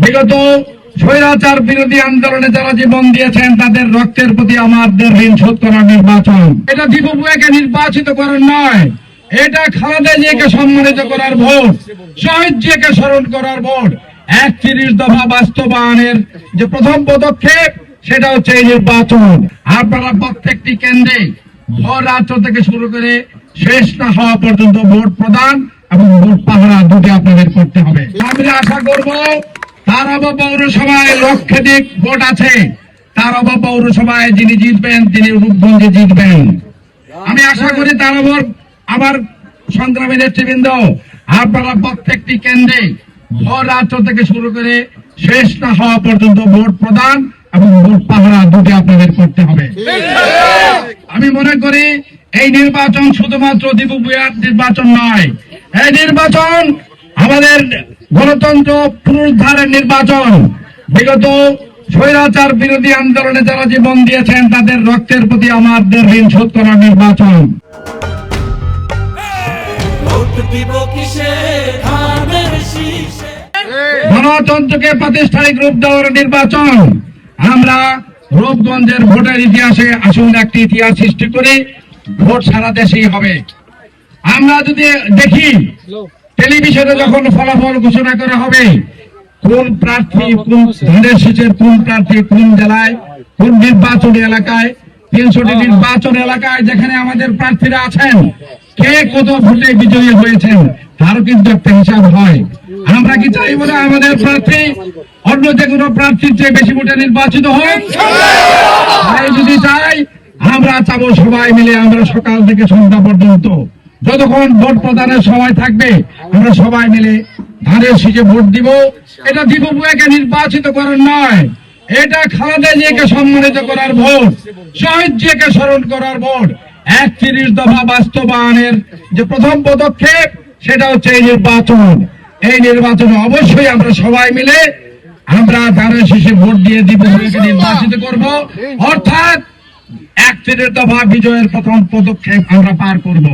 বিগত স্বৈরাচার বিরোধী আন্দোলনে যারা জীবন দিয়েছেন তাদের রক্তের প্রতি আমাদের ঋণ শোধ করার নির্বাচন। এটা দীপু ভূঁইয়াকে নির্বাচিত করার নয়, এটা খালেদা জিয়াকে সম্মানিত করার ভোট, শহীদ জিয়াকে স্মরণ করার ভোট। 31 দফা বাস্তবায়নের যে প্রথম পদক্ষেপ সেটা হচ্ছে এই নির্বাচন। আপনারা প্রত্যেকটি কেন্দ্রে ভোর রাত্র থেকে শুরু করে শেষ না হওয়া পর্যন্ত ভোট প্রদান এবং ভোট পাহারা দুটি আপনাদের করতে হবে। আমি আশা করব তারাবা পৌরসভায় লক্ষাধিক ভোট আছে, তারাবা পৌরসভায় যিনি জিতবেন তিনি রূপগঞ্জে জিতবেন। আমি আশা করি তারাবার আমার সংগ্রামী নেতৃবৃন্দ আপনারা প্রত্যেকটি কেন্দ্রে ভোর রাত্র থেকে শুরু করে শেষ না হওয়া পর্যন্ত ভোট প্রদান এবং ভোট পাহারা দুটি আপনাদের করতে হবে। আমি মনে করি এই নির্বাচন শুধুমাত্র দীপু ভূঁইয়ার নির্বাচন নয়, এই নির্বাচন আমাদের গণতন্ত্র পুনরুদ্ধারের নির্বাচন। বিগত স্বৈরাচার বিরোধী আন্দোলনে যারা জীবন দিয়েছেন তাদের রক্তের প্রতি আমাদের ঋণ শোধ করার নির্বাচন। গণতন্ত্রকে প্রাতিষ্ঠানিক রূপ দেওয়ার নির্বাচন। আমরা রূপগঞ্জের ভোটের ইতিহাসে আসুন একটি ইতিহাস সৃষ্টি করি, ভোট সারা দেশেই হবে। আমরা যদি দেখি টেলিভিশনে যখন ফলাফল ঘোষণা করা হবে, কোন প্রার্থী কোন ধানের শীষের কোন প্রার্থী কোন জেলায় কোন নির্বাচনী এলাকায় 300টি নির্বাচন এলাকায় যেখানে আমাদের প্রার্থীরা আছেন কে কত ভোটে বিজয়ী হয়েছেন তারও কিন্তু একটা হিসাব হয়। আমরা কি চাইব না আমাদের প্রার্থী অন্য যে কোনো প্রার্থীর চেয়ে বেশি ভোটে নির্বাচিত হোক? তাই যদি চাই আমরা চাবো সবাই মিলে আমরা সকাল থেকে সন্ধ্যা পর্যন্ত যতক্ষণ ভোট প্রদানের সময় থাকবে আমরা সবাই মিলে ধানের শীষে ভোট দিব। এটা দীপু ভূঁইয়াকে নির্বাচিত করার নয়, এটা খালেদা জিয়াকে সম্মানিত করার ভোট, শহীদ জিয়াকে স্মরণ করার ভোট। 31 দফা বাস্তবায়নের যে প্রথম পদক্ষেপ সেটা হচ্ছে এই নির্বাচন। এই নির্বাচনে অবশ্যই আমরা সবাই মিলে আমরা ধানের শীষে ভোট দিয়ে দীপু ভূঁইয়াকে নির্বাচিত করব, অর্থাৎ 31 দফা বিজয়ের প্রথম পদক্ষেপ আমরা পার করব।